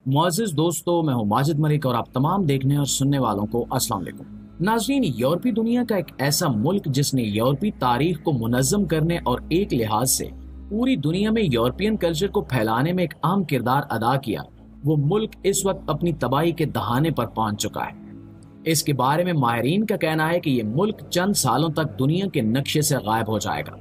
मुअज़्ज़िज़ दोस्तों, मैं हूं माजिद मलिक और आप तमाम देखने और सुनने वालों को अस्सलाम वालेकुम। नाज़रीन, यूरोपीय दुनिया का एक ऐसा मुल्क जिसने यूरोपीय तारीख को मुनज़्ज़म करने और एक लिहाज से पूरी दुनिया में यूरोपियन कल्चर को फैलाने में एक अहम किरदार अदा किया, वो मुल्क इस वक्त अपनी तबाही के दहाने पर पहुंच चुका है। इसके बारे में माहिरीन का कहना है कि ये मुल्क चंद सालों तक दुनिया के नक्शे से गायब हो जाएगा।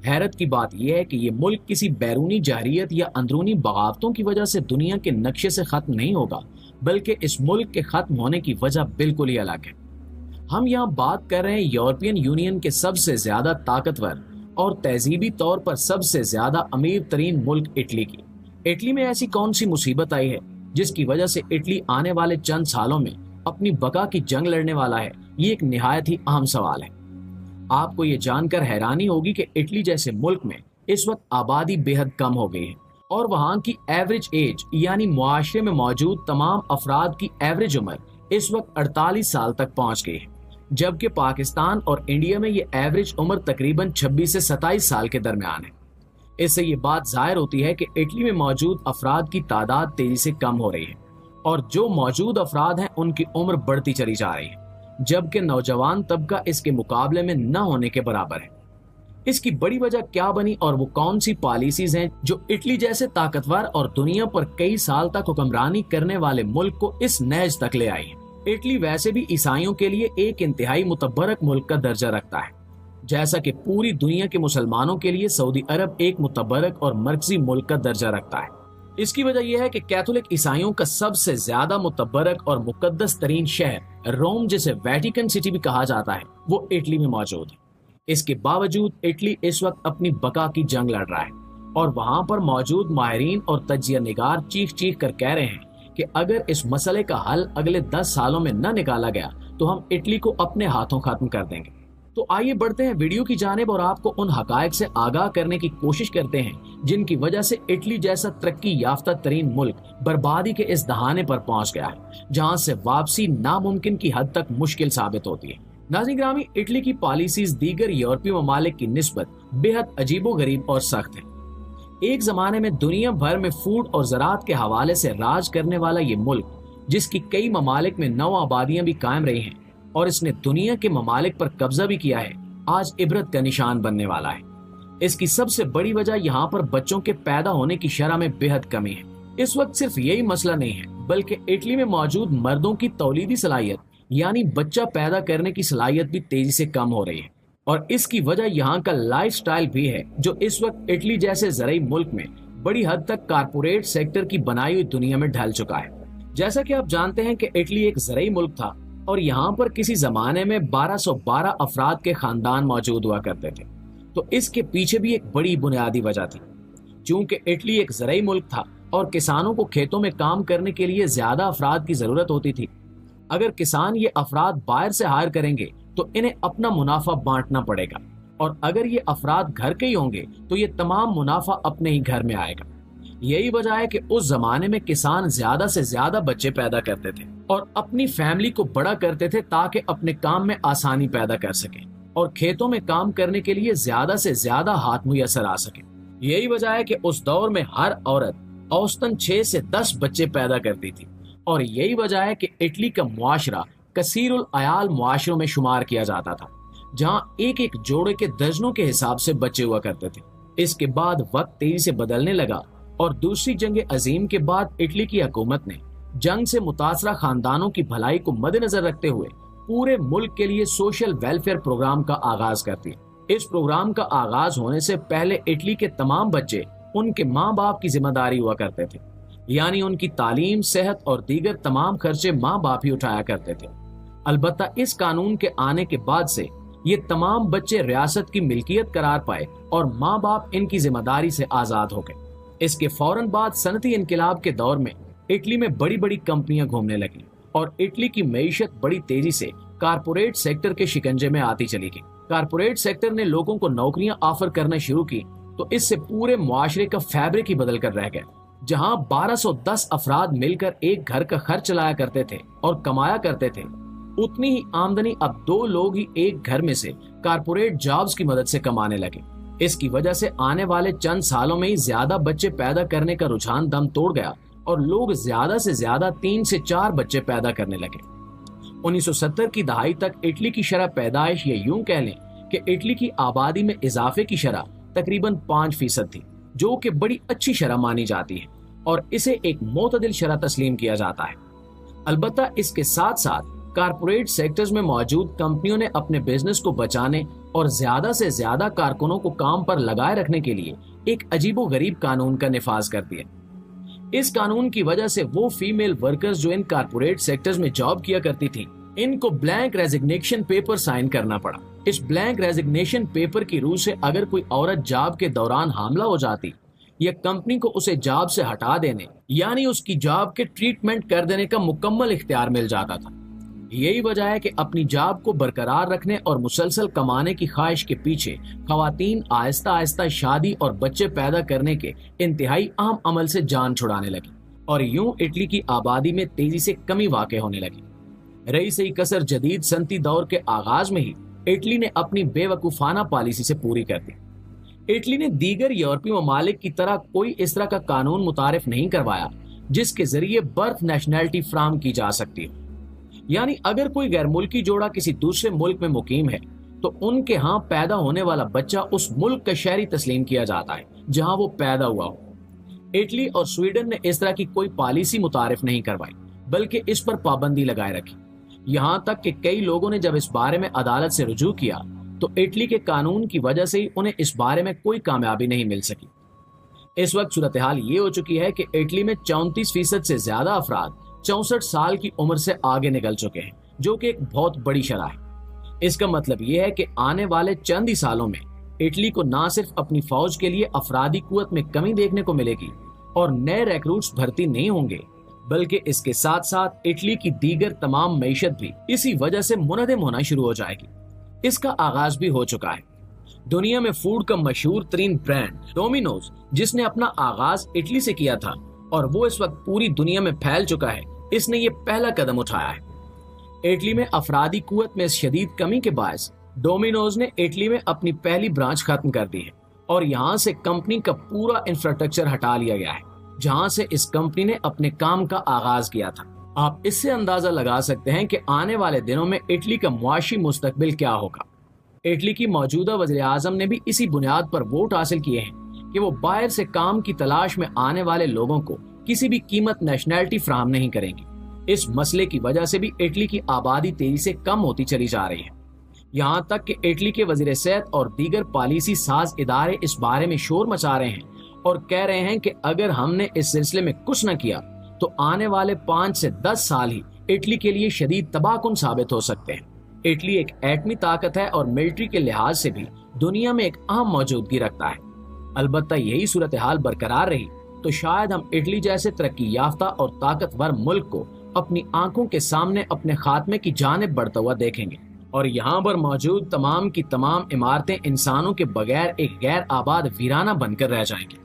हैरत की बात यह है कि ये मुल्क किसी बैरूनी जहरियत या अंदरूनी बगावतों की वजह से दुनिया के नक्शे से खत्म नहीं होगा, बल्कि इस मुल्क के खत्म होने की वजह बिल्कुल ही अलग है। हम यहाँ बात कर रहे हैं यूरोपियन यूनियन के सबसे ज्यादा ताकतवर और तहजीबी तौर पर सबसे ज्यादा अमीर तरीन मुल्क इटली की। इटली में ऐसी कौन सी मुसीबत आई है जिसकी वजह से इटली आने वाले चंद सालों में अपनी बका की जंग लड़ने वाला है? ये एक निहायत ही अहम सवाल है। आपको ये जानकर हैरानी होगी कि इटली जैसे मुल्क में इस वक्त आबादी बेहद कम हो गई है और वहाँ की एवरेज एज यानी मुआशरे में मौजूद तमाम अफराद की एवरेज उम्र इस वक्त 48 साल तक पहुँच गई है, जबकि पाकिस्तान और इंडिया में ये एवरेज उम्र तकरीबन 26 से 27 साल के दरमियान है। इससे ये बात जाहिर होती है कि इटली में मौजूद अफराद की तादाद तेजी से कम हो रही है और जो मौजूद अफराद हैं उनकी उम्र बढ़ती चली जा रही है, जबकि नौजवान तबका इसके मुकाबले में न होने के बराबर है। इसकी बड़ी वजह क्या बनी और वो कौन सी पॉलिसीज हैं जो इटली जैसे ताकतवर और दुनिया पर कई साल तक हुक्मरानी करने वाले मुल्क को इस नहज तक ले आई है। इटली वैसे भी ईसाइयों के लिए एक इंतहाई मुतबरक मुल्क का दर्जा रखता है, जैसा कि पूरी दुनिया के मुसलमानों के लिए सऊदी अरब एक मुतबरक और मरकजी मुल्क का दर्जा रखता है। इसकी वजह यह है कि कैथोलिक ईसाइयों का सबसे ज्यादा मुतबरक और मुकद्दस तरीन शहर रोम, जिसे वेटिकन सिटी भी कहा जाता है, वो इटली में मौजूद है। इसके बावजूद इटली इस वक्त अपनी बका की जंग लड़ रहा है और वहां पर मौजूद माहिरीन और तज्जिया निगार चीख चीख कर कह रहे हैं कि अगर इस मसले का हल अगले 10 सालों में न निकाला गया तो हम इटली को अपने हाथों खत्म कर देंगे। तो आइए बढ़ते हैं वीडियो की जानिब और आपको उन हकायक से आगाह करने की कोशिश करते हैं जिनकी वजह से इटली जैसा तरक्की याफ्ता तरीन मुल्क बर्बादी के इस दहाने पर पहुंच गया है, जहां से वापसी नामुमकिन की हद तक मुश्किल साबित होती है। नाज़रीन ग्रामी, इटली की पॉलिसीज दीगर यूरोपीय ममालिक की निस्बत बेहद अजीबोगरीब और सख्त है। एक जमाने में दुनिया भर में फूड और ज़राअत के हवाले से राज करने वाला ये मुल्क, जिसकी कई ममालिक में नौ आबादियां भी कायम रही हैं और इसने दुनिया के ममालिक पर कब्जा भी किया है, आज इबरत का निशान बनने वाला है। इसकी सबसे बड़ी वजह यहाँ पर बच्चों के पैदा होने की शरह में बेहद कमी है। इस वक्त सिर्फ यही मसला नहीं है, बल्कि इटली में मौजूद मर्दों की तौलीदी सलाहियत यानी बच्चा पैदा करने की सलाहियत भी तेजी से कम हो रही है और इसकी वजह यहाँ का लाइफ स्टाइल भी है, जो इस वक्त इटली जैसे ज़रई मुल्क में बड़ी हद तक कारपोरेट सेक्टर की बनाई हुई दुनिया में ढल चुका है। जैसा कि आप जानते हैं कि इटली एक ज़रई मुल्क था और यहाँ पर किसी जमाने में 1212 अफराद के खानदान मौजूद हुआ करते थे। तो इसके पीछे भी एक बड़ी बुनियादी वजह थी। चूंकि इटली एक ज़रई मुल्क था और किसानों को खेतों में काम करने के लिए ज्यादा अफराद की जरूरत होती थी। अगर किसान ये अफराद बाहर से हायर करेंगे तो इन्हें अपना मुनाफा बांटना पड़ेगा और अगर ये अफराद घर के ही होंगे तो ये तमाम मुनाफा अपने ही घर में आएगा। यही वजह है कि उस जमाने में किसान ज्यादा से ज्यादा बच्चे पैदा करते थे और अपनी फैमिली को बड़ा करते थे ताकि अपने काम में आसानी पैदा कर सके और खेतों में काम करने के लिए ज्यादा से ज्यादा हाथ मुयसर आ सके। यही वजह है कि उस दौर में हर औरत औसतन 6 से 10 बच्चे पैदा करती थी और यही वजह है कि इटली का मुआशरा कसीरुल अयाल मुआशरों में शुमार किया जाता था, जहां एक एक जोड़े के दर्जनों के हिसाब से बच्चे हुआ करते थे। इसके बाद वक्त तेजी से बदलने लगा और दूसरी जंग अजीम के बाद इटली की हुकूमत ने जंग से मुतासरा खानदानों की भलाई को मद्देनजर रखते हुए पूरे मुल्क के लिए सोशल वेलफेयर प्रोग्राम का आगाज कर दिया। इस प्रोग्राम का आगाज होने से पहले इटली के तमाम बच्चे उनके माँ बाप की जिम्मेदारी हुआ करते थे, यानी उनकी तालीम, सेहत और दीगर तमाम खर्चे माँ बाप ही उठाया करते थे। अलबत्ता इस कानून के आने के बाद से ये तमाम बच्चे रियासत की मिल्कियत करार पाए और माँ बाप इनकी जिम्मेदारी से आजाद हो गए। इसके फौरन बाद सनती इनकलाब के दौर में इटली में बड़ी बड़ी कंपनियां घूमने लगी और इटली की मईशत बड़ी तेजी से कारपोरेट सेक्टर के शिकंजे में आती चली गई। कारपोरेट सेक्टर ने लोगों को नौकरियां ऑफर करना शुरू की तो इससे पूरे मुआशरे का फैब्रिक ही बदल कर रह गया। जहां 1210 अफराद मिलकर एक घर का खर्च चलाया करते थे और कमाया करते थे, उतनी ही आमदनी अब 2 लोग ही एक घर में से कारपोरेट जॉब्स की मदद से कमाने लगे। इसकी वजह से आने वाले चंद सालों में ही ज्यादा बच्चे पैदा करने का रुझान दम तोड़ गया और लोग ज्यादा से ज्यादा 3 से 4 बच्चे पैदा करने लगे। 1970 की दहाई तक इटली की शरह पैदाइश, या यूं कह लें कि इटली की आबादी में इजाफे की शरह तकरीबन 5% थी, जो कि बड़ी अच्छी शरह मानी जाती है और इसे एक मोतदिल शरह तस्लीम किया जाता है। अलबत्ता इसके साथ साथ कारपोरेट सेक्टर्स में मौजूद कंपनियों ने अपने बिजनेस को बचाने और ज्यादा से ज्यादा कारकुनों को काम पर लगाए रखने के लिए एक अजीबोगरीब कानून का निफाज कर दिया। इस कानून की वजह से वो फीमेल वर्कर्स जो इन कारपोरेट सेक्टर्स में जॉब किया करती थी, इनको ब्लैंक रेजिग्नेशन पेपर साइन करना पड़ा। इस ब्लैंक रेजिग्नेशन पेपर की रूह से अगर कोई औरत जॉब के दौरान हामला हो जाती या कंपनी को उसे जॉब से हटा देने यानी उसकी जॉब के ट्रीटमेंट कर देने का मुकम्मल इख्तियार मिल जाता था। यही वजह है कि अपनी जॉब को बरकरार रखने और मुसलसल कमाने की ख्वाहिश के पीछे खवातीन आहिस्ता आहिस्ता शादी और बच्चे पैदा करने के इंतहाई अहम अमल से जान छुड़ाने लगी और यूं इटली की आबादी में तेजी से कमी वाक़ होने लगी। रही सही कसर जदीद सनती दौर के आगाज में ही इटली ने अपनी बेवकूफाना पॉलिसी से पूरी कर दी। इटली ने दीगर यूरोपीय ममालिक की तरह कोई इस तरह का कानून मुतारिफ नहीं करवाया जिसके जरिए बर्थ नेशनैलिटी फ्राहम की जा सकती हो। यानी अगर कोई गैर मुल्की जोड़ा किसी दूसरे मुल्क में मुकीम है तो उनके यहाँ पैदा होने वाला बच्चा उस मुल्क का शहरी तस्लीम किया जाता है जहाँ वो पैदा हुआ हो। इटली और स्वीडन ने इस तरह की कोई पॉलिसी मुतारिफ नहीं करवाई, बल्कि इस पर पाबंदी लगाए रखी। यहाँ तक कि कई लोगों ने जब इस बारे में अदालत से रुजू किया तो इटली के कानून की वजह से ही उन्हें इस बारे में कोई कामयाबी नहीं मिल सकी। इस वक्त सूरत हाल ये हो चुकी है कि इटली में 34% से ज्यादा अफराद 64 साल की उम्र से आगे निकल चुके हैं, जो कि एक बहुत बड़ी शरह है। इसका मतलब यह है कि आने वाले चंद ही सालों में इटली को न सिर्फ अपनी फौज के लिए अफरादी कुव्वत में कमी देखने को मिलेगी और नए रिक्रूट्स भर्ती नहीं होंगे, बल्कि इसके साथ साथ इटली की दीगर तमाम मईशत भी इसी वजह से मुनहदम होना शुरू हो जाएगी। इसका आगाज भी हो चुका है। दुनिया में फूड का मशहूर तरीन ब्रांड डोमिनोज, जिसने अपना आगाज इटली से किया था और वो इस वक्त पूरी दुनिया में फैल चुका है, इसने ये पहला कदम उठाया है। इटली में अफरादी कुव्वत में शदीद कमी के बायस डोमिनोज ने इटली में अपनी पहली ब्रांच खत्म कर दी है और यहाँ से कंपनी का पूरा इंफ्रास्ट्रक्चर हटा लिया गया है, जहाँ से इस कंपनी ने अपने काम का आगाज किया था। आप इससे अंदाजा लगा सकते हैं कि आने वाले दिनों में इटली का मुआशी मुस्तकबिल क्या होगा। इटली की मौजूदा वज़ीर आज़म ने भी इसी बुनियाद पर वोट हासिल किए हैं कि वो बाहर से काम की तलाश में आने वाले लोगों को किसी भी कीमत नेशनैलिटी फ्राहम नहीं करेंगी। इस मसले की वजह से भी इटली की आबादी तेजी से कम होती चली जा रही है। यहाँ तक कि इटली के वज़ीर सेहत और दीगर पॉलिसी साज इदारे इस बारे में शोर मचा रहे हैं और कह रहे हैं कि अगर हमने इस सिलसिले में कुछ न किया तो आने वाले 5 से 10 साल ही इटली के लिए शदीद तबाहकुन साबित हो सकते हैं। इटली एक एटमी ताकत है और मिलिट्री के लिहाज से भी दुनिया में एक अहम मौजूदगी रखता है। अलबत्ता यही सूरत हाल बरकरार रही तो शायद हम इटली जैसे तरक्की याफ्ता और ताकतवर मुल्क को अपनी आंखों के सामने अपने खात्मे की जानिब बढ़ता हुआ देखेंगे और यहाँ पर मौजूद तमाम की तमाम इमारतें इंसानों के बगैर एक गैर आबाद वीराना बनकर रह जाएंगी।